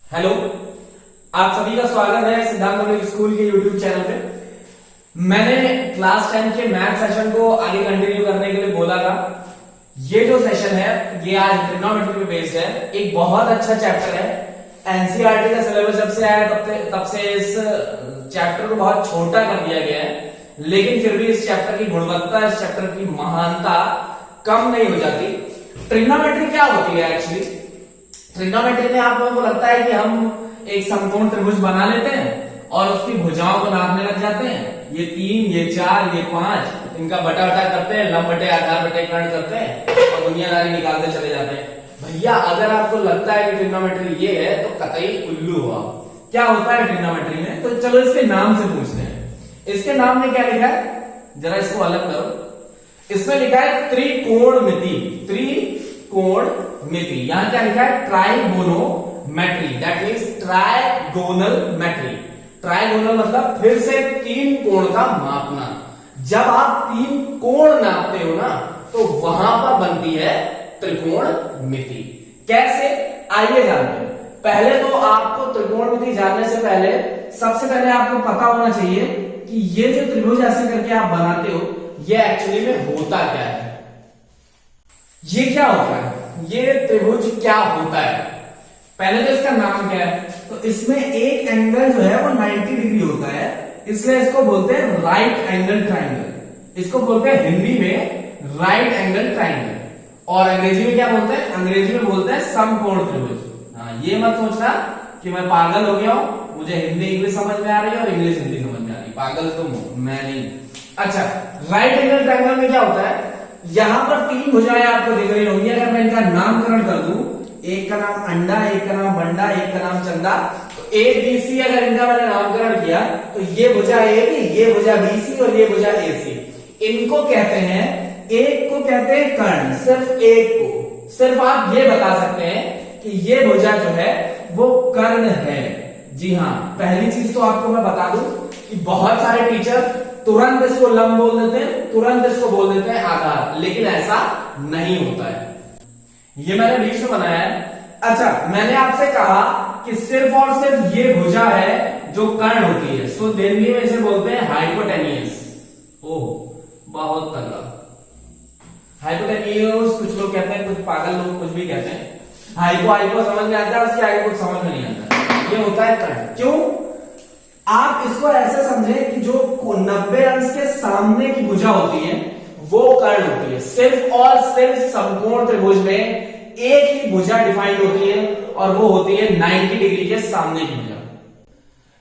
Hello, आप सभी का स्वागत है सिद्धांत पब्लिक स्कूल के यूट्यूब चैनल पे। मैंने क्लास 10 के मैथ सेशन को आगे कंटिन्यू करने के लिए बोला था। ये जो सेशन है ये आज ट्रिग्नोमेट्री पे बेस्ड है। एक बहुत अच्छा चैप्टर है। एनसीईआरटी का सिलेबस जब से आया तब से इस चैप्टर को बहुत छोटा कर दिया गया है, लेकिन फिर भी इस चैप्टर की गुणवत्ता, इस चैप्टर की महानता कम नहीं हो जाती। ट्रिग्नोमेट्री क्या होती है एक्चुअली? ट्रिग्नोमेट्री में आप लोगों को लगता है कि हम एक समकोण त्रिभुज बना लेते हैं और उसकी भुजाओं को नापने लग जाते हैं। ये 3, ये 4, ये 5, इनका बटा बटा करते हैं, लंब बटे आधार बटे कर्ण करते हैं और दुनियादारी निकालते चले जाते हैं। भैया अगर आपको लगता है कि ट्रिग्नोमेट्री ये है तो कतई उल्लू हुआ। क्या होता है ट्रिग्नोमेट्री में? तो चलो इसके नाम से पूछते हैं। इसके नाम में क्या लिखा है, जरा इसको अलग करो। इसमें लिखा है त्रिकोणमिति। त्रिकोणमिति, यहां क्या लिखा है? Trigonometry, that means trigonal metry. Trigonal मतलब फिर से 3 कोण का मापना। जब आप 3 कोण नापते हो ना तो वहां पर बनती है त्रिकोणमिति। कैसे, आइए जानते हैं। पहले तो आपको त्रिकोणमिति जानने से पहले सबसे पहले आपको पता होना चाहिए कि ये जो त्रिभुज ऐसे करके आप बनाते हो ये एक्चुअली में होता क्या है। ये क्या होता है, ये त्रिभुज क्या होता है? पहले तो इसका नाम क्या है? तो इसमें एक एंगल जो है वो 90 डिग्री होता है, इसलिए इसको बोलते हैं राइट एंगल ट्राइंगल। इसको बोलते हैं हिंदी में राइट एंगल ट्राइंगल, और अंग्रेजी में क्या बोलते हैं? अंग्रेजी में बोलते हैं समकोण त्रिभुज। हाँ, ये मत सोचना कि मैं पागल हो गया हूं, मुझे हिंदी इंग्लिश समझ में आ रही है और इंग्लिश हिंदी समझ में आ रही है। पागल तुम हो, मैं नहीं। अच्छा, राइट एंगल ट्राइंगल में क्या होता है? यहां पर 3 भुजाएं आपको दिख रही होंगी। अगर मैं इनका नामकरण कर दूं, एक का नाम अंडा, एक का नाम बंडा, एक का नाम चंदा, तो ए बी सी अगर इनका मैंने नामकरण किया तो ये भुजा ए बी, ये भुजा बी सी और ये भुजा ए सी। इनको कहते हैं, एक को कहते हैं कर्ण, सिर्फ एक को। सिर्फ आप ये बता सकते हैं कि ये भुजा जो है वो कर्ण है। जी हाँ, पहली चीज तो आपको मैं बता दूं कि बहुत सारे टीचर तुरंत इसको लंब बोल देते हैं, तुरंत इसको बोल देते हैं आधार, लेकिन ऐसा नहीं होता है। ये मैंने बीच में बनाया है। अच्छा, मैंने आपसे कहा कि सिर्फ और सिर्फ ये भुजा है जो कर्ण होती है, सो हिंदी में इसे बोलते हैं हाइपोटेनियस। ओह, बहुत तगड़ा। हाइपोटेनियस कुछ लोग कहते हैं, कुछ पागल लोग कुछ भी कहते हैं। हाइपो समझ में आता है, उसके आगे कुछ समझ में नहीं आता। ये होता है कर्ण। क्यों? आप इसको ऐसे समझे कि जो 90 अंश के सामने की भुजा होती है वो कर्ण होती है। सिर्फ और सिर्फ समकोण त्रिभुज में एक ही भुजा डिफाइंड होती है और वो होती है 90 डिग्री के सामने की भुजा।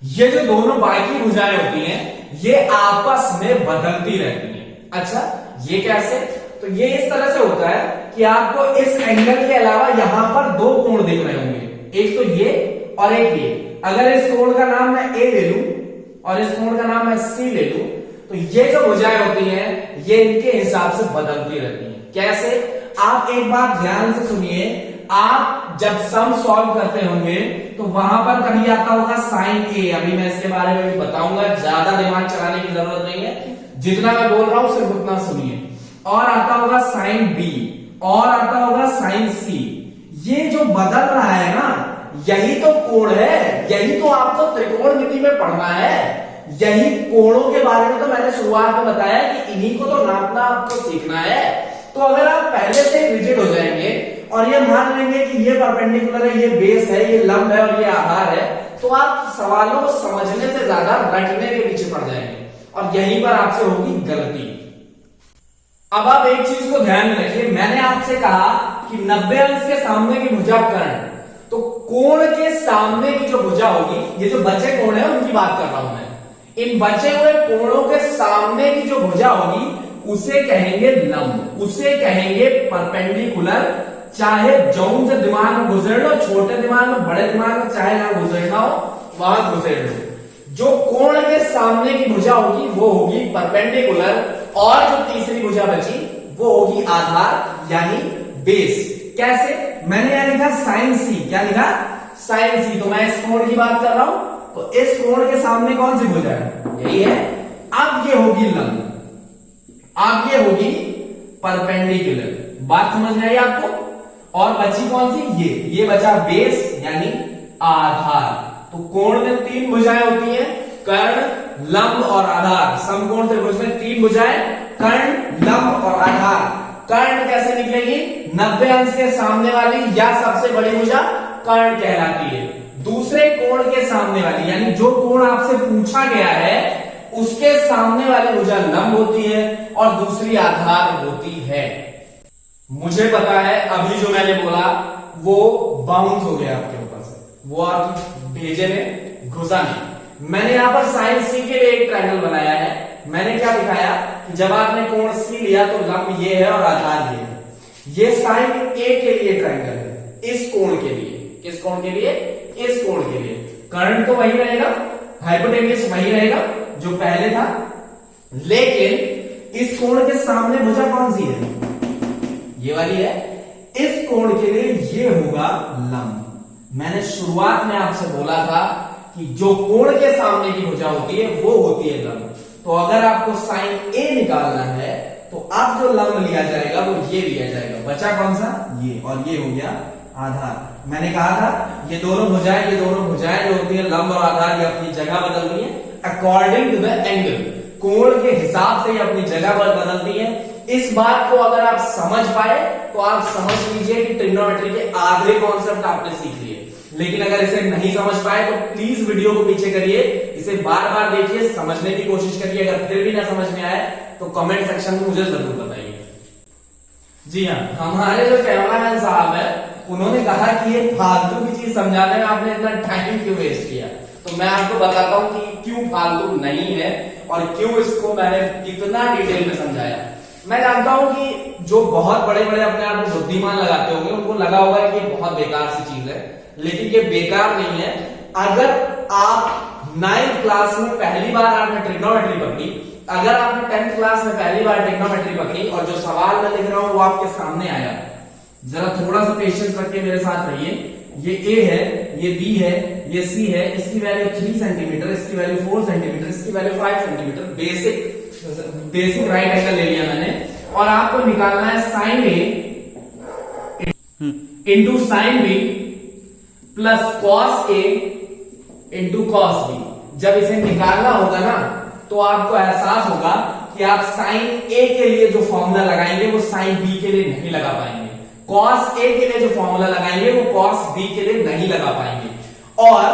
ये जो दोनों बाकी भुजाएं होती हैं ये आपस में बदलती रहती हैं। अच्छा, ये कैसे? तो ये इस तरह से होता है कि आपको इस एंगल के अलावा यहां पर 2 कोण दिख रहे होंगे, एक तो ये और एक ये। अगर इस कोण का नाम मैं ए ले लूं और इस कोण का नाम मैं सी ले लूं तो ये जो भुजाएं होती हैं ये इनके हिसाब से बदलती रहती हैं। कैसे? आप एक बात ध्यान से सुनिए। आप जब सम सॉल्व करते होंगे तो वहां पर कभी आता होगा साइन ए। अभी मैं इसके बारे में भी बताऊंगा, ज्यादा दिमाग चलाने की जरूरत नहीं है, जितना मैं बोल रहा हूं सिर्फ उतना सुनिए। और आता होगा साइन बी और आता होगा साइन सी। ये जो बदल रहा है ना, यही तो कोण है, यही तो आपको त्रिकोणमिति में पढ़ना है। यही कोणों के बारे में तो मैंने शुरुआत में बताया कि इन्हीं को तो नापना आपको सीखना है। तो अगर आप पहले से रिजिड हो जाएंगे और ये मान लेंगे कि ये परपेंडिकुलर है, ये बेस है, ये लंब है और ये आधार है, तो आप सवालों को समझने से ज्यादा रटने के पीछे पड़ जाएंगे और यहीं पर आपसे होगी गलती। अब आप एक चीज को ध्यान में रखिए, मैंने आपसे कहा कि 90 अंश के सामने की भुजा कर्ण, तो कोण के सामने की जो भुजा होगी, ये जो बचे कोण है उनकी बात कर रहा हूं मैं, इन बचे हुए कोणों के सामने की जो भुजा होगी उसे कहेंगे लंब, उसे कहेंगे परपेंडिकुलर। चाहे जौन से दिमाग में गुजर लो, छोटे दिमाग में, बड़े दिमाग में, चाहे ना गुजरना हो वहां गुजर लो। जो कोण के सामने की भुजा होगी वो होगी परपेंडिकुलर, और जो तीसरी भुजा बची वो होगी आधार यानी बेस। कैसे? मैंने यहां लिखा साइन सी। क्या लिखा? साइन सी। तो मैं इस कोण की बात कर रहा हूं, तो इस कोण के सामने कौन सी भुजा है? यही है। अब ये होगी लंब, अब ये होगी परपेंडिकुलर। बात समझ में आई आपको? और बची कौन सी? ये बचा बेस यानी आधार। तो कोण में 3 भुजाएं होती हैं, कर्ण, लंब और आधार। समकोण त्रिभुज में 3 भुजाएं, कर्ण, लंब और आधार। कर्ण कैसे निकलेगी? 90 अंश के सामने वाली या सबसे बड़ी भुजा कर्ण कहलाती है। दूसरे कोण के सामने वाली, यानी जो कोण आपसे पूछा गया है उसके सामने वाली भुजा लंब होती है और दूसरी आधार होती है। मुझे पता है अभी जो मैंने बोला वो बाउंस हो गया आपके ऊपर से, वो आपकी भेजे में घुसा नहीं। मैंने यहां पर साइन सी के लिए एक ट्रायंगल बनाया है। मैंने क्या दिखाया कि जब आपने कोण सी लिया तो लंब ये है और आधार ये है। ये साइन ए के लिए ट्रायंगल है, इस कोण के लिए। किस कोण के लिए? इस कोण के लिए। कर्ण तो वही रहेगा, हाइपोटेन्यूस वही रहेगा जो पहले था, लेकिन इस कोण के सामने भुजा कौन सी है? ये वाली है। इस कोण के लिए ये होगा लंब। मैंने शुरुआत में आपसे बोला था कि जो कोण के सामने की भुजा होती है वो होती है लंब। तो अगर आपको साइन ए निकालना है तो अब जो लंब लिया जाएगा वो ये लिया जाएगा। बचा कौन सा? ये, और ये हो गया आधार। मैंने कहा था ये दोनों भुजाएं जो होती है लंब और आधार, ये अपनी जगह बदलती है अकॉर्डिंग टू द एंगल। कोण के हिसाब से ये अपनी जगह बदलती है। इस बात को अगर आप समझ पाए तो आप समझ लीजिए कि ट्रिग्नोमेट्री के आधे कॉन्सेप्ट आपने सीख लिए। लेकिन अगर इसे नहीं समझ पाए तो प्लीज वीडियो को पीछे करिए, इसे बार बार देखिए, समझने की कोशिश करिए। अगर फिर भी ना समझ में आए तो कमेंट सेक्शन में मुझे जरूर बताइए। जी हाँ, हमारे जो कैमरामैन साहब है उन्होंने कहा कि ये फालतू की चीज समझाने में आपने इतना टाइम क्यों वेस्ट किया। तो मैं आपको बताता हूं कि क्यों फालतू नहीं है और क्यों इसको मैंने इतना डिटेल में समझाया। मैं जानता हूं कि जो बहुत बड़े बड़े अपने आप को बुद्धिमान लगाते होंगे उनको लगा होगा कि ये बहुत बेकार सी चीज है, लेकिन ये बेकार नहीं है। अगर आप 9th क्लास में पहली बार आपने ट्रिग्नोमेट्री पकड़ी, अगर आपने 10th क्लास में पहली बार ट्रिग्नोमेट्री पकड़ी और जो सवाल मैं लिख रहा हूं वो आपके सामने आया, जरा थोड़ा सा पेशेंस रख के मेरे साथ रहिए। ये ए है, ये बी है, ये सी है, इसकी वैल्यू 3 सेंटीमीटर, इसकी वैल्यू 4 सेंटीमीटर, इसकी value 5 centimetre. Basic right angle ले लिया मैंने। और आपको निकालना है sine A into sine B plus cos A into cos B. जब इसे निकालना होगा ना तो आपको एहसास होगा कि आप साइन ए के लिए जो फॉर्मूला लगाएंगे वो साइन बी के लिए नहीं लगा पाएंगे, कॉस ए के लिए जो फॉर्मूला लगाएंगे वो कॉस बी के लिए नहीं लगा पाएंगे। और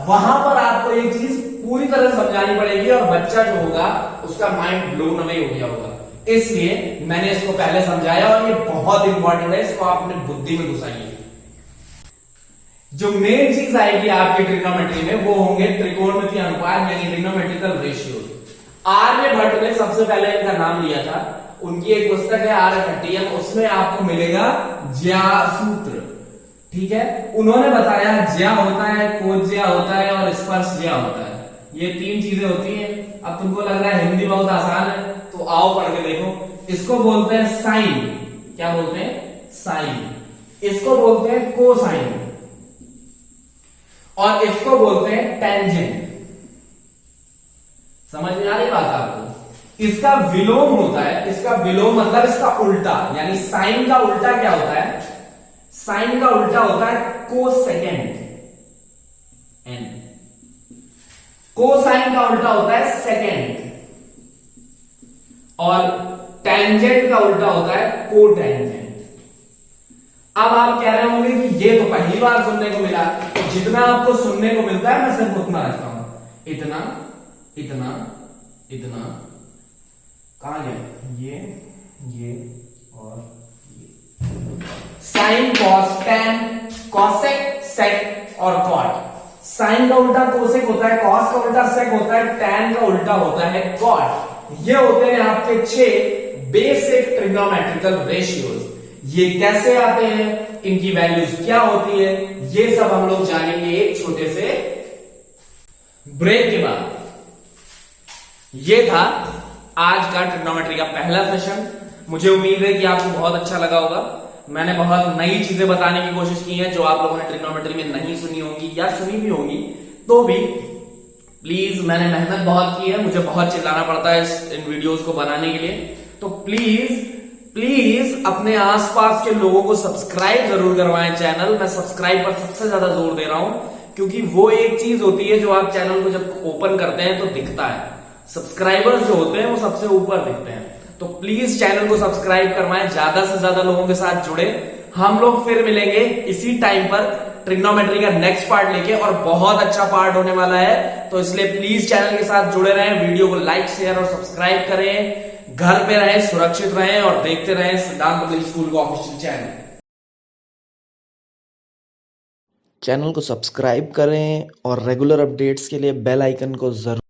वहां पर आपको ये चीज पूरी तरह समझानी पड़ेगी और बच्चा जो होगा उसका माइंड ब्लोन अवे हो गया होगा। इसलिए मैंने इसको पहले समझाया और ये बहुत इंपॉर्टेंट है, इसको आप अपनी बुद्धि में घुसाइए। जो मेन चीज आएगी आपकी ट्रिग्नोमेट्री में वो होंगे त्रिकोणमितीय अनुपात यानी ट्रिग्नोमेट्रिकल रेशियो। आर्यभट्ट ने सबसे पहले इनका नाम लिया था, उनकी एक पुस्तक है आर्यभट्टीयम, उसमें आपको मिलेगा ज्या सूत्र। ठीक है, उन्होंने बताया ज्या होता है, कोज्या होता है और स्पर्श ज्या होता है। ये 3 चीजें होती हैं। अब तुमको लग रहा है हिंदी बहुत आसान है तो आओ पढ़ के देखो। इसको बोलते हैं साइन। क्या बोलते हैं? साइन। इसको बोलते हैं कोसाइन और इसको बोलते हैं टेंजेंट। समझ में आ रही बात आपको? इसका विलोम होता है, इसका विलोम मतलब इसका उल्टा, यानी साइन का उल्टा क्या होता है? साइन का उल्टा होता है कोसेकेंड। एन कोसाइन का उल्टा होता है सेकेंड और टेंजेंट का उल्टा होता है कोटेंजेंट। अब आप कह रहे होंगे कि ये तो पहली बार सुनने को मिला, तो जितना आपको सुनने को मिलता है मैं सिर्फ उतना रखता हूं। इतना इतना इतना कहां गया? ये और ये। साइन, कॉस, टेन, कॉसेक, सेक और कॉट। साइन का उल्टा कोसेक होता है, कॉस का उल्टा सेक होता है, टेन का उल्टा होता है कॉट। ये होते हैं आपके 6 बेसिक ट्रिग्नोमेट्रिकल रेशियोज। ये कैसे आते हैं, इनकी वैल्यूज क्या होती है, ये सब हम लोग जानेंगे एक छोटे से ब्रेक के बाद। ये था आज का ट्रिग्नोमेट्री का पहला सेशन। मुझे उम्मीद है कि आपको बहुत अच्छा लगा होगा। मैंने बहुत नई चीजें बताने की कोशिश की है जो आप लोगों ने ट्रिग्नोमेट्री में नहीं सुनी होंगी या सुनी भी होंगी तो भी प्लीज, मैंने मेहनत बहुत की है, मुझे बहुत चिल्लाना पड़ता है इन वीडियोस को बनाने के लिए। तो प्लीज अपने आसपास के लोगों को सब्सक्राइब जरूर करवाएं चैनल। मैं सब्सक्राइब पर सबसे ज्यादा जोर दे रहा हूं क्योंकि वो एक चीज होती है जो आप चैनल को जब ओपन करते हैं तो दिखता है, सब्सक्राइबर्स जो होते हैं वो सबसे ऊपर दिखते हैं। तो प्लीज चैनल को सब्सक्राइब करवाएं, ज्यादा से ज्यादा लोगों के साथ जुड़े। हम लोग फिर मिलेंगे इसी टाइम पर ट्रिग्नोमेट्री का नेक्स्ट पार्ट लेके, और बहुत अच्छा पार्ट होने वाला है, तो इसलिए प्लीज चैनल के साथ जुड़े रहें, वीडियो को लाइक शेयर और सब्सक्राइब करें, घर पे रहें, सुरक्षित रहें और देखते रहें सिद्धांत पब्लिक स्कूल का ऑफिशियल चैनल। चैनल को सब्सक्राइब करें और रेगुलर अपडेट्स के लिए बेल आइकन को जरूर